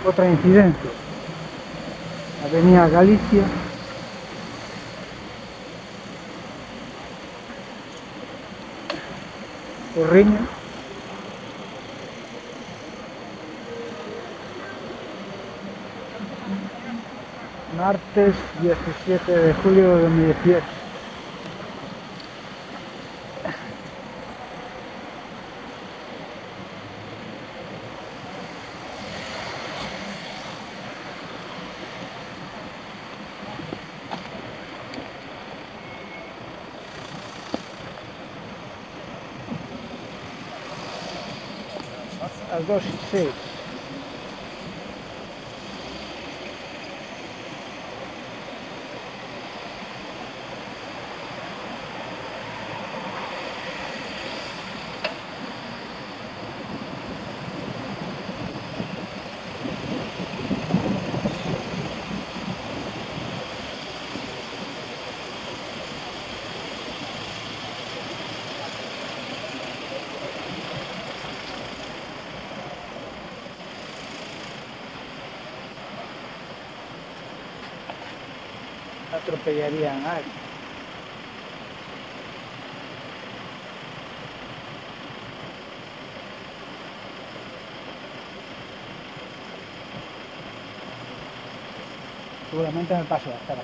Otra incidencia. Avenida Galicia. Porriño. Martes 17 de julio de 2018. Las 2:06. Atropellarían a alguien. Seguramente me paso la cara.